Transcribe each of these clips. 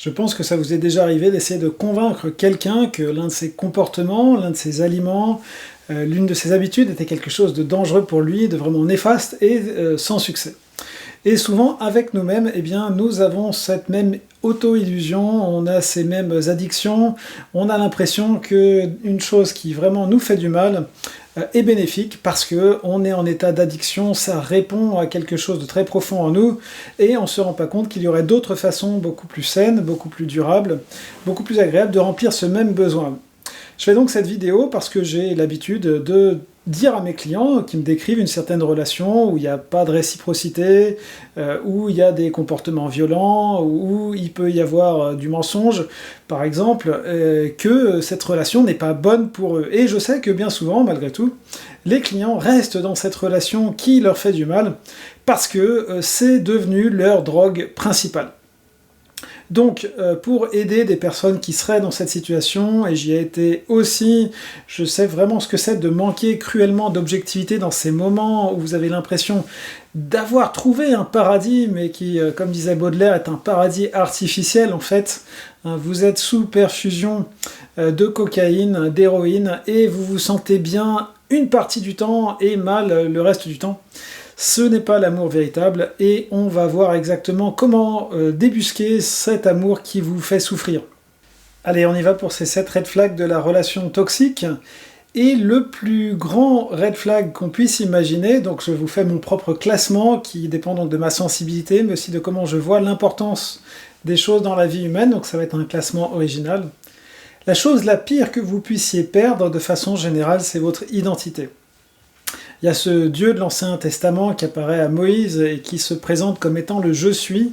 Je pense que ça vous est déjà arrivé d'essayer de convaincre quelqu'un que l'un de ses comportements, l'un de ses aliments, l'une de ses habitudes était quelque chose de dangereux pour lui, de vraiment néfaste et sans succès. Et souvent, avec nous-mêmes, eh bien, nous avons cette même auto-illusion, on a ces mêmes addictions, on a l'impression qu'une chose qui vraiment nous fait du mal est bénéfique parce qu'on est en état d'addiction, ça répond à quelque chose de très profond en nous, et on ne se rend pas compte qu'il y aurait d'autres façons beaucoup plus saines, beaucoup plus durables, beaucoup plus agréables de remplir ce même besoin. Je fais donc cette vidéo parce que j'ai l'habitude de dire à mes clients qui me décrivent une certaine relation où il n'y a pas de réciprocité, où il y a des comportements violents, où il peut y avoir du mensonge, par exemple, que cette relation n'est pas bonne pour eux. Et je sais que bien souvent, malgré tout, les clients restent dans cette relation qui leur fait du mal parce que c'est devenu leur drogue principale. Donc, pour aider des personnes qui seraient dans cette situation, et j'y ai été aussi, je sais vraiment ce que c'est de manquer cruellement d'objectivité dans ces moments où vous avez l'impression d'avoir trouvé un paradis, mais qui, comme disait Baudelaire, est un paradis artificiel en fait. Vous êtes sous perfusion de cocaïne, d'héroïne, et vous vous sentez bien une partie du temps et mal le reste du temps. Ce n'est pas l'amour véritable, et on va voir exactement comment débusquer cet amour qui vous fait souffrir. Allez, on y va pour ces 7 red flags de la relation toxique. Et le plus grand red flag qu'on puisse imaginer, donc je vous fais mon propre classement qui dépend donc de ma sensibilité, mais aussi de comment je vois l'importance des choses dans la vie humaine, donc ça va être un classement original. La chose la pire que vous puissiez perdre de façon générale, c'est votre identité. Il y a ce Dieu de l'Ancien Testament qui apparaît à Moïse et qui se présente comme étant le « je suis ».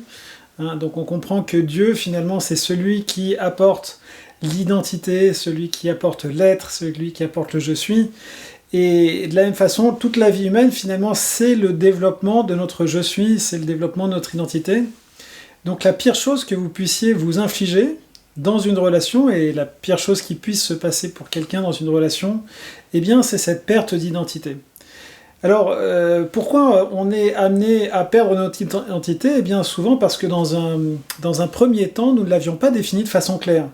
Donc on comprend que Dieu, finalement, c'est celui qui apporte l'identité, celui qui apporte l'être, celui qui apporte le « je suis ». Et de la même façon, toute la vie humaine, finalement, c'est le développement de notre « je suis », c'est le développement de notre identité. Donc la pire chose que vous puissiez vous infliger dans une relation, et la pire chose qui puisse se passer pour quelqu'un dans une relation, eh bien c'est cette perte d'identité. Alors, pourquoi on est amené à perdre notre identité? Eh bien souvent parce que dans un premier temps, nous ne l'avions pas définie de façon claire.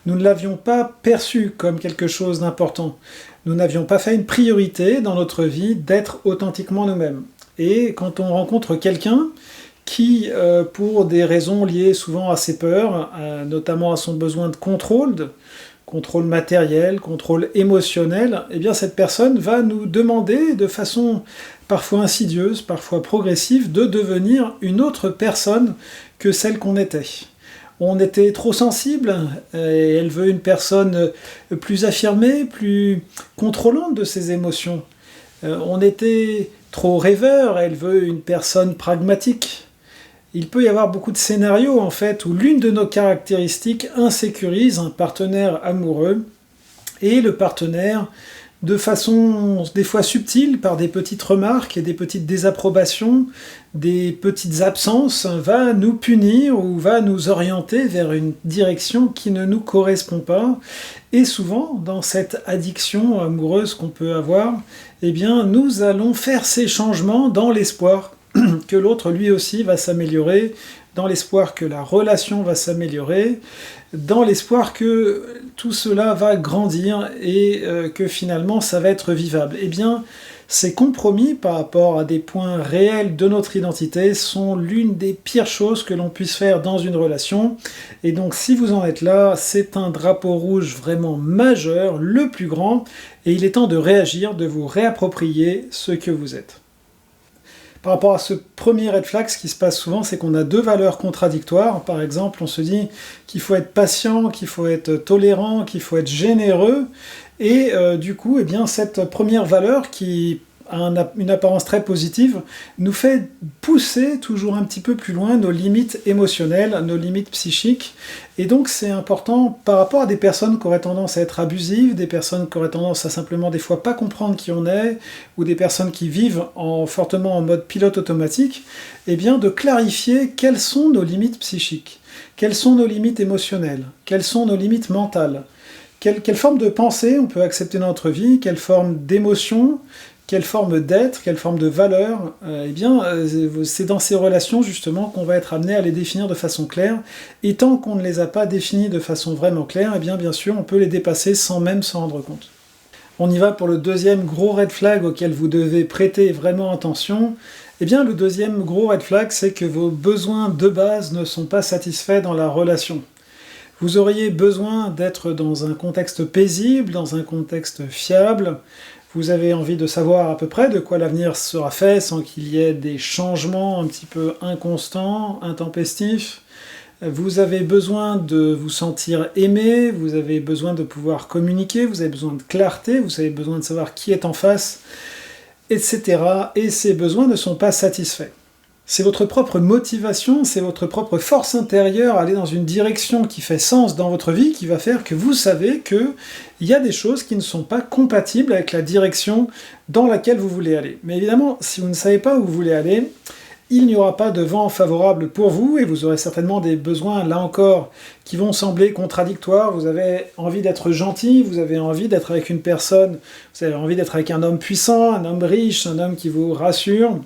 Nous ne l'avions pas perçue comme quelque chose d'important. Nous n'avions pas fait une priorité dans notre vie d'être authentiquement nous-mêmes. Et quand on rencontre quelqu'un qui, pour des raisons liées souvent à ses peurs, notamment à son besoin de contrôle matériel, contrôle émotionnel, eh bien cette personne va nous demander de façon parfois insidieuse, parfois progressive, de devenir une autre personne que celle qu'on était. On était trop sensible, et elle veut une personne plus affirmée, plus contrôlante de ses émotions. On était trop rêveur, elle veut une personne pragmatique. Il peut y avoir beaucoup de scénarios en fait où l'une de nos caractéristiques insécurise un partenaire amoureux et le partenaire, de façon des fois subtile, par des petites remarques et des petites désapprobations, des petites absences, va nous punir ou va nous orienter vers une direction qui ne nous correspond pas. Et souvent, dans cette addiction amoureuse qu'on peut avoir, eh bien, nous allons faire ces changements dans l'espoir que l'autre lui aussi va s'améliorer, dans l'espoir que la relation va s'améliorer, dans l'espoir que tout cela va grandir et que finalement ça va être vivable. Eh bien, ces compromis par rapport à des points réels de notre identité sont l'une des pires choses que l'on puisse faire dans une relation. Et donc si vous en êtes là, c'est un drapeau rouge vraiment majeur, le plus grand, et il est temps de réagir, de vous réapproprier ce que vous êtes. Par rapport à ce premier red flag, ce qui se passe souvent, c'est qu'on a deux valeurs contradictoires. Par exemple, on se dit qu'il faut être patient, qu'il faut être tolérant, qu'il faut être généreux. Et du coup, eh bien, cette première valeur qui a une apparence très positive nous fait pousser toujours un petit peu plus loin nos limites émotionnelles, nos limites psychiques. Et donc c'est important par rapport à des personnes qui auraient tendance à être abusives, des personnes qui auraient tendance à simplement des fois pas comprendre qui on est, ou des personnes qui vivent fortement en mode pilote automatique, eh bien de clarifier quelles sont nos limites psychiques, quelles sont nos limites émotionnelles, quelles sont nos limites mentales. Quelle forme de pensée on peut accepter dans notre vie, quelle forme d'émotion, quelle forme d'être, quelle forme de valeur, c'est dans ces relations justement qu'on va être amené à les définir de façon claire, et tant qu'on ne les a pas définies de façon vraiment claire, bien sûr on peut les dépasser sans même s'en rendre compte. On y va pour le deuxième gros red flag auquel vous devez prêter vraiment attention. Le deuxième gros red flag, c'est que vos besoins de base ne sont pas satisfaits dans la relation. Vous auriez besoin d'être dans un contexte paisible, dans un contexte fiable. Vous avez envie de savoir à peu près de quoi l'avenir sera fait sans qu'il y ait des changements un petit peu inconstants, intempestifs. Vous avez besoin de vous sentir aimé, vous avez besoin de pouvoir communiquer, vous avez besoin de clarté, vous avez besoin de savoir qui est en face, etc. Et ces besoins ne sont pas satisfaits. C'est votre propre motivation, c'est votre propre force intérieure à aller dans une direction qui fait sens dans votre vie, qui va faire que vous savez qu'il y a des choses qui ne sont pas compatibles avec la direction dans laquelle vous voulez aller. Mais évidemment, si vous ne savez pas où vous voulez aller, il n'y aura pas de vent favorable pour vous, et vous aurez certainement des besoins, là encore, qui vont sembler contradictoires. Vous avez envie d'être gentil, vous avez envie d'être avec une personne, vous avez envie d'être avec un homme puissant, un homme riche, un homme qui vous rassure.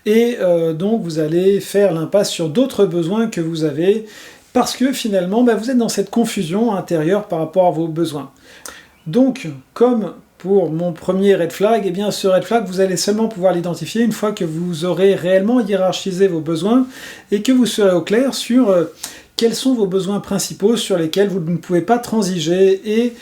Et donc vous allez faire l'impasse sur d'autres besoins que vous avez, parce que finalement vous êtes dans cette confusion intérieure par rapport à vos besoins. Donc, comme pour mon premier red flag, ce red flag, vous allez seulement pouvoir l'identifier une fois que vous aurez réellement hiérarchisé vos besoins et que vous serez au clair sur quels sont vos besoins principaux sur lesquels vous ne pouvez pas transiger et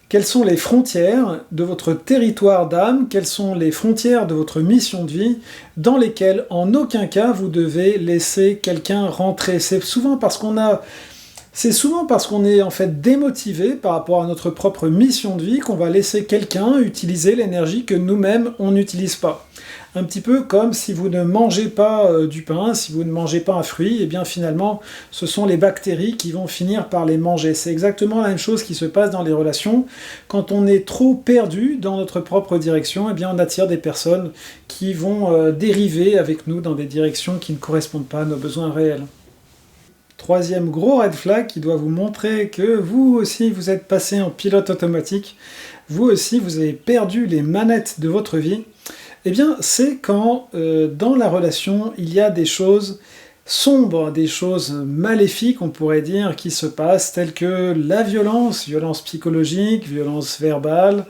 quelles sont les frontières de votre territoire d'âme, quelles sont les frontières de votre mission de vie dans lesquelles en aucun cas vous devez laisser quelqu'un rentrer. C'est souvent parce qu'on est en fait démotivé par rapport à notre propre mission de vie qu'on va laisser quelqu'un utiliser l'énergie que nous-mêmes on n'utilise pas. Un petit peu comme si vous ne mangez pas du pain, si vous ne mangez pas un fruit, finalement ce sont les bactéries qui vont finir par les manger. C'est exactement la même chose qui se passe dans les relations. Quand on est trop perdu dans notre propre direction, on attire des personnes qui vont dériver avec nous dans des directions qui ne correspondent pas à nos besoins réels. Troisième gros red flag qui doit vous montrer que vous aussi vous êtes passé en pilote automatique, vous aussi vous avez perdu les manettes de votre vie, c'est quand dans la relation il y a des choses sombres, des choses maléfiques on pourrait dire qui se passent, telles que la violence psychologique, violence verbale,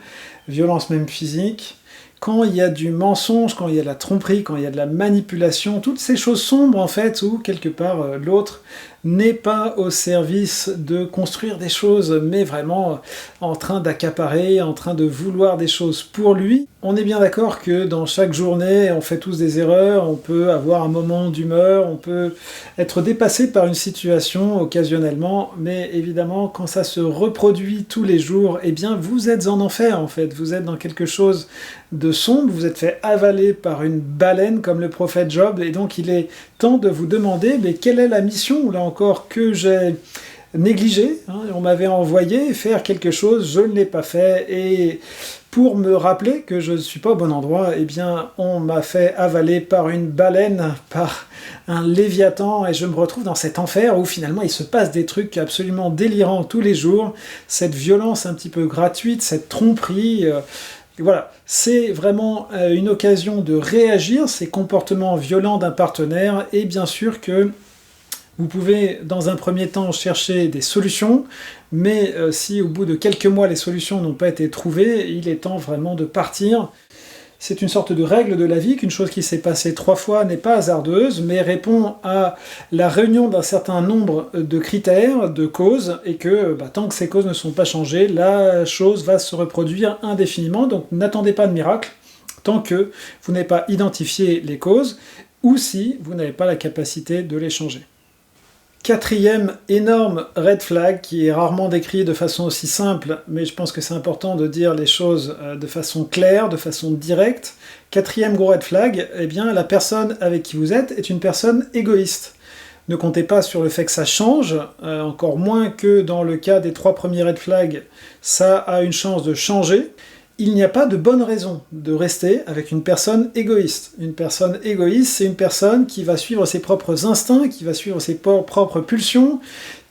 violence même physique. Quand il y a du mensonge, quand il y a de la tromperie, quand il y a de la manipulation, toutes ces choses sombres en fait, où quelque part l'autre n'est pas au service de construire des choses, mais vraiment en train d'accaparer, en train de vouloir des choses pour lui. On est bien d'accord que dans chaque journée, on fait tous des erreurs, on peut avoir un moment d'humeur, on peut être dépassé par une situation occasionnellement, mais évidemment, quand ça se reproduit tous les jours, vous êtes en enfer en fait, vous êtes dans quelque chose de sombre, vous êtes fait avaler par une baleine comme le prophète Job, et donc il est temps de vous demander quelle est la mission, là encore, que j'ai négligée. On m'avait envoyé faire quelque chose, je ne l'ai pas fait, et pour me rappeler que je ne suis pas au bon endroit, on m'a fait avaler par une baleine, par un léviathan, et je me retrouve dans cet enfer où finalement il se passe des trucs absolument délirants tous les jours, cette violence un petit peu gratuite, cette tromperie. Voilà, c'est vraiment une occasion de réagir, ces comportements violents d'un partenaire, et bien sûr que vous pouvez dans un premier temps chercher des solutions, mais si au bout de quelques mois les solutions n'ont pas été trouvées, il est temps vraiment de partir. C'est une sorte de règle de la vie qu'une chose qui s'est passée 3 fois n'est pas hasardeuse, mais répond à la réunion d'un certain nombre de critères, de causes, et que tant que ces causes ne sont pas changées, la chose va se reproduire indéfiniment. Donc n'attendez pas de miracle tant que vous n'avez pas identifié les causes, ou si vous n'avez pas la capacité de les changer. Quatrième énorme red flag, qui est rarement décrit de façon aussi simple, mais je pense que c'est important de dire les choses de façon claire, de façon directe. Quatrième gros red flag, la personne avec qui vous êtes est une personne égoïste. Ne comptez pas sur le fait que ça change, encore moins que dans le cas des 3 premiers red flags, ça a une chance de changer. Il n'y a pas de bonne raison de rester avec une personne égoïste. Une personne égoïste, c'est une personne qui va suivre ses propres instincts, qui va suivre ses propres pulsions,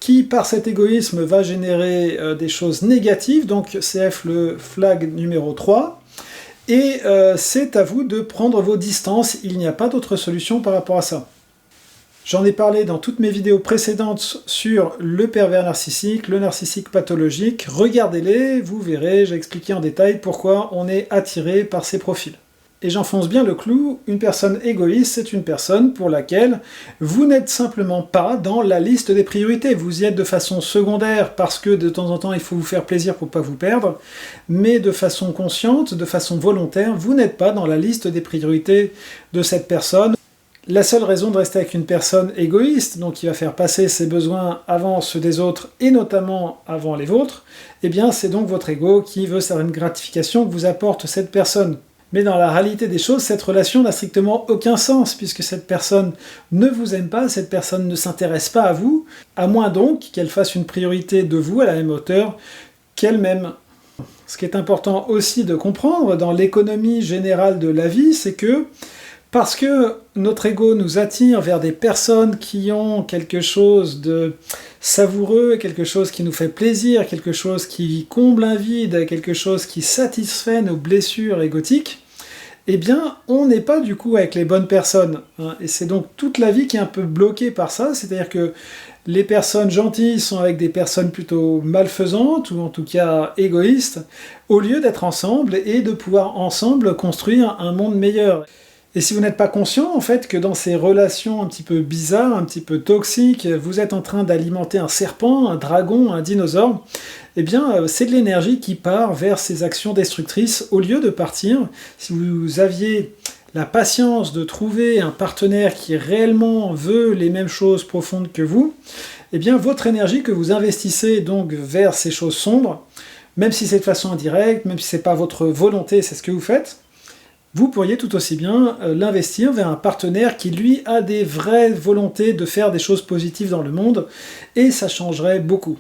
qui par cet égoïsme va générer des choses négatives, donc CF le flag numéro 3, Et c'est à vous de prendre vos distances, il n'y a pas d'autre solution par rapport à ça. J'en ai parlé dans toutes mes vidéos précédentes sur le pervers narcissique, le narcissique pathologique. Regardez-les, vous verrez, j'ai expliqué en détail pourquoi on est attiré par ces profils. Et j'enfonce bien le clou, une personne égoïste, c'est une personne pour laquelle vous n'êtes simplement pas dans la liste des priorités. Vous y êtes de façon secondaire parce que de temps en temps il faut vous faire plaisir pour ne pas vous perdre, mais de façon consciente, de façon volontaire, vous n'êtes pas dans la liste des priorités de cette personne. La seule raison de rester avec une personne égoïste, donc qui va faire passer ses besoins avant ceux des autres, et notamment avant les vôtres, eh bien c'est donc votre ego qui veut certaines gratifications que vous apporte cette personne. Mais dans la réalité des choses, cette relation n'a strictement aucun sens, puisque cette personne ne vous aime pas, cette personne ne s'intéresse pas à vous, à moins donc qu'elle fasse une priorité de vous à la même hauteur qu'elle-même. Ce qui est important aussi de comprendre dans l'économie générale de la vie, c'est que parce que notre ego nous attire vers des personnes qui ont quelque chose de savoureux, quelque chose qui nous fait plaisir, quelque chose qui comble un vide, quelque chose qui satisfait nos blessures égotiques, eh bien, on n'est pas du coup avec les bonnes personnes. Et c'est donc toute la vie qui est un peu bloquée par ça, c'est-à-dire que les personnes gentilles sont avec des personnes plutôt malfaisantes, ou en tout cas égoïstes, au lieu d'être ensemble et de pouvoir ensemble construire un monde meilleur. Et si vous n'êtes pas conscient, en fait, que dans ces relations un petit peu bizarres, un petit peu toxiques, vous êtes en train d'alimenter un serpent, un dragon, un dinosaure, eh bien, c'est de l'énergie qui part vers ces actions destructrices, au lieu de partir. Si vous aviez la patience de trouver un partenaire qui réellement veut les mêmes choses profondes que vous, eh bien, votre énergie que vous investissez donc vers ces choses sombres, même si c'est de façon indirecte, même si c'est pas votre volonté, c'est ce que vous faites, vous pourriez tout aussi bien l'investir vers un partenaire qui, lui, a des vraies volontés de faire des choses positives dans le monde, et ça changerait beaucoup.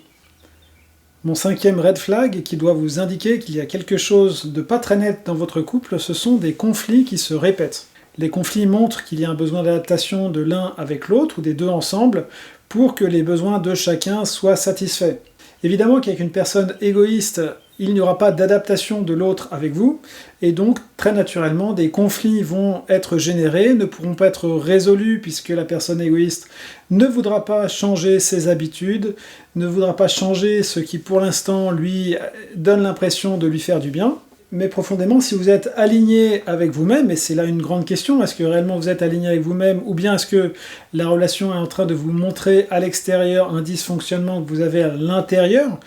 Mon 5e red flag, qui doit vous indiquer qu'il y a quelque chose de pas très net dans votre couple, ce sont des conflits qui se répètent. Les conflits montrent qu'il y a un besoin d'adaptation de l'un avec l'autre, ou des deux ensemble, pour que les besoins de chacun soient satisfaits. Évidemment qu'avec une personne égoïste, il n'y aura pas d'adaptation de l'autre avec vous, et donc très naturellement des conflits vont être générés, ne pourront pas être résolus puisque la personne égoïste ne voudra pas changer ses habitudes, ne voudra pas changer ce qui pour l'instant lui donne l'impression de lui faire du bien. Mais profondément, si vous êtes aligné avec vous-même, et c'est là une grande question, est-ce que réellement vous êtes aligné avec vous-même, ou bien est-ce que la relation est en train de vous montrer à l'extérieur un dysfonctionnement que vous avez à l'intérieur?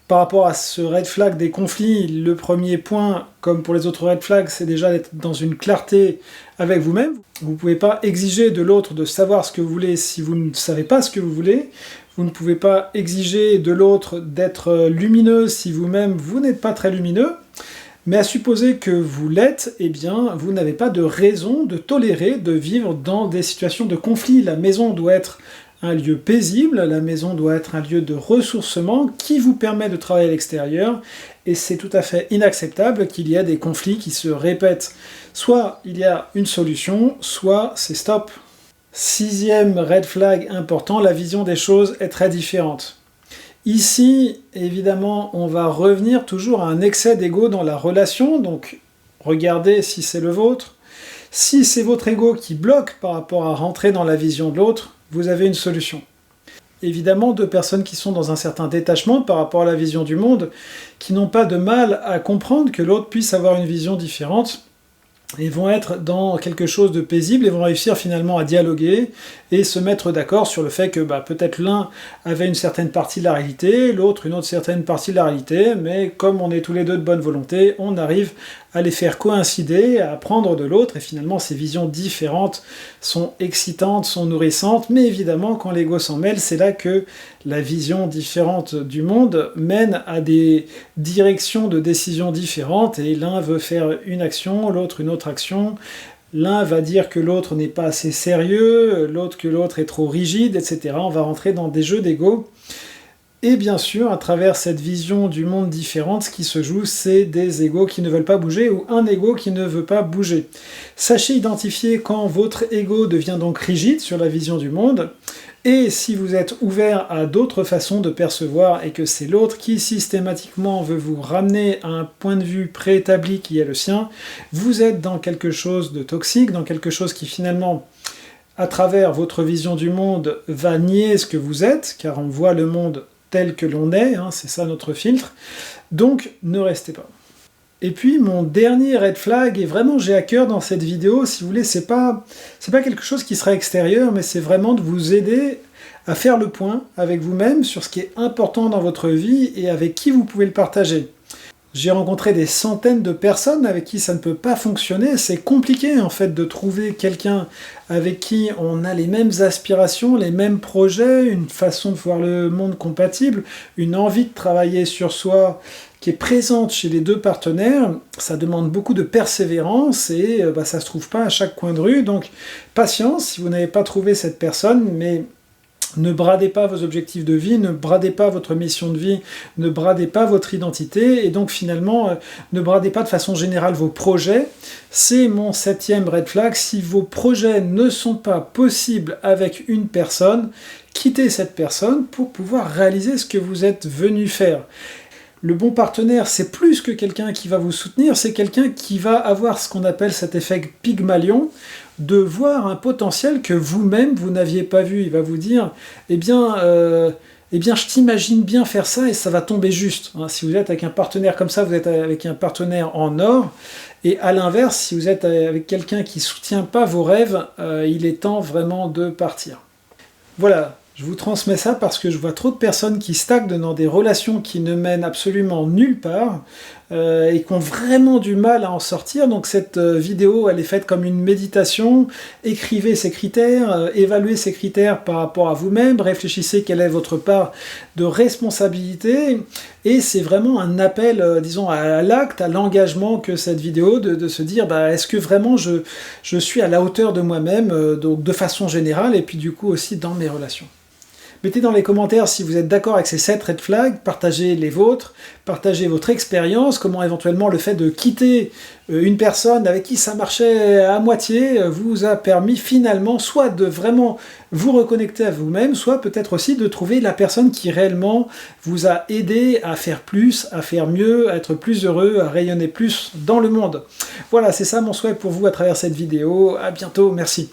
Par rapport à ce red flag des conflits, le premier point, comme pour les autres red flags, c'est déjà d'être dans une clarté avec vous-même. Vous ne pouvez pas exiger de l'autre de savoir ce que vous voulez si vous ne savez pas ce que vous voulez. Vous ne pouvez pas exiger de l'autre d'être lumineux si vous-même vous n'êtes pas très lumineux. Mais à supposer que vous l'êtes, eh bien, vous n'avez pas de raison de tolérer de vivre dans des situations de conflit. La maison doit être un lieu paisible, la maison doit être un lieu de ressourcement qui vous permet de travailler à l'extérieur, et c'est tout à fait inacceptable qu'il y ait des conflits qui se répètent. Soit il y a une solution, soit c'est stop. 6e red flag important, la vision des choses est très différente. Ici, évidemment, on va revenir toujours à un excès d'ego dans la relation, donc regardez si c'est le vôtre. Si c'est votre ego qui bloque par rapport à rentrer dans la vision de l'autre, vous avez une solution. Évidemment, deux personnes qui sont dans un certain détachement par rapport à la vision du monde, qui n'ont pas de mal à comprendre que l'autre puisse avoir une vision différente, et vont être dans quelque chose de paisible et vont réussir finalement à dialoguer et se mettre d'accord sur le fait que peut-être l'un avait une certaine partie de la réalité, l'autre une autre certaine partie de la réalité, mais comme on est tous les deux de bonne volonté, on arrive à les faire coïncider, à apprendre de l'autre, et finalement ces visions différentes sont excitantes, sont nourrissantes, mais évidemment quand l'ego s'en mêle, c'est là que la vision différente du monde mène à des directions de décision différentes, et l'un veut faire une action, l'autre une autre action, l'un va dire que l'autre n'est pas assez sérieux, l'autre que l'autre est trop rigide, etc. On va rentrer dans des jeux d'ego. Et bien sûr, à travers cette vision du monde différente, ce qui se joue, c'est des égos qui ne veulent pas bouger, ou un ego qui ne veut pas bouger. Sachez identifier quand votre ego devient donc rigide sur la vision du monde, Et si vous êtes ouvert à d'autres façons de percevoir et que c'est l'autre qui systématiquement veut vous ramener à un point de vue préétabli qui est le sien, vous êtes dans quelque chose de toxique, dans quelque chose qui finalement, à travers votre vision du monde, va nier ce que vous êtes, car on voit le monde tel que l'on est, hein, c'est ça notre filtre, donc ne restez pas. Et puis mon dernier red flag, et vraiment j'ai à cœur dans cette vidéo, si vous voulez, c'est pas quelque chose qui sera extérieur, mais c'est vraiment de vous aider à faire le point avec vous-même sur ce qui est important dans votre vie et avec qui vous pouvez le partager. J'ai rencontré des centaines de personnes avec qui ça ne peut pas fonctionner, c'est compliqué en fait de trouver quelqu'un avec qui on a les mêmes aspirations, les mêmes projets, une façon de voir le monde compatible, une envie de travailler sur soi qui est présente chez les deux partenaires. Ça demande beaucoup de persévérance et ça se trouve pas à chaque coin de rue, donc patience si vous n'avez pas trouvé cette personne, mais ne bradez pas vos objectifs de vie, ne bradez pas votre mission de vie, ne bradez pas votre identité, et donc finalement, ne bradez pas de façon générale vos projets. C'est mon 7e red flag. Si vos projets ne sont pas possibles avec une personne, quittez cette personne pour pouvoir réaliser ce que vous êtes venu faire. Le bon partenaire, c'est plus que quelqu'un qui va vous soutenir, c'est quelqu'un qui va avoir ce qu'on appelle cet effet Pygmalion, de voir un potentiel que vous-même, vous n'aviez pas vu. Il va vous dire, eh bien, je t'imagine bien faire ça et ça va tomber juste. Si vous êtes avec un partenaire comme ça, vous êtes avec un partenaire en or. Et à l'inverse, si vous êtes avec quelqu'un qui ne soutient pas vos rêves, il est temps vraiment de partir. Voilà. Je vous transmets ça parce que je vois trop de personnes qui stagnent dans des relations qui ne mènent absolument nulle part et qui ont vraiment du mal à en sortir. Donc cette vidéo, elle est faite comme une méditation. Écrivez ces critères, évaluez ces critères par rapport à vous-même, réfléchissez quelle est votre part de responsabilité. Et c'est vraiment un appel, disons, à l'acte, à l'engagement que cette vidéo, de se dire, est-ce que vraiment je suis à la hauteur de moi-même, donc de façon générale, et puis du coup aussi dans mes relations. Mettez dans les commentaires si vous êtes d'accord avec ces 7 red flags, partagez les vôtres, partagez votre expérience, comment éventuellement le fait de quitter une personne avec qui ça marchait à moitié vous a permis finalement soit de vraiment vous reconnecter à vous-même, soit peut-être aussi de trouver la personne qui réellement vous a aidé à faire plus, à faire mieux, à être plus heureux, à rayonner plus dans le monde. Voilà, c'est ça mon souhait pour vous à travers cette vidéo. À bientôt, merci.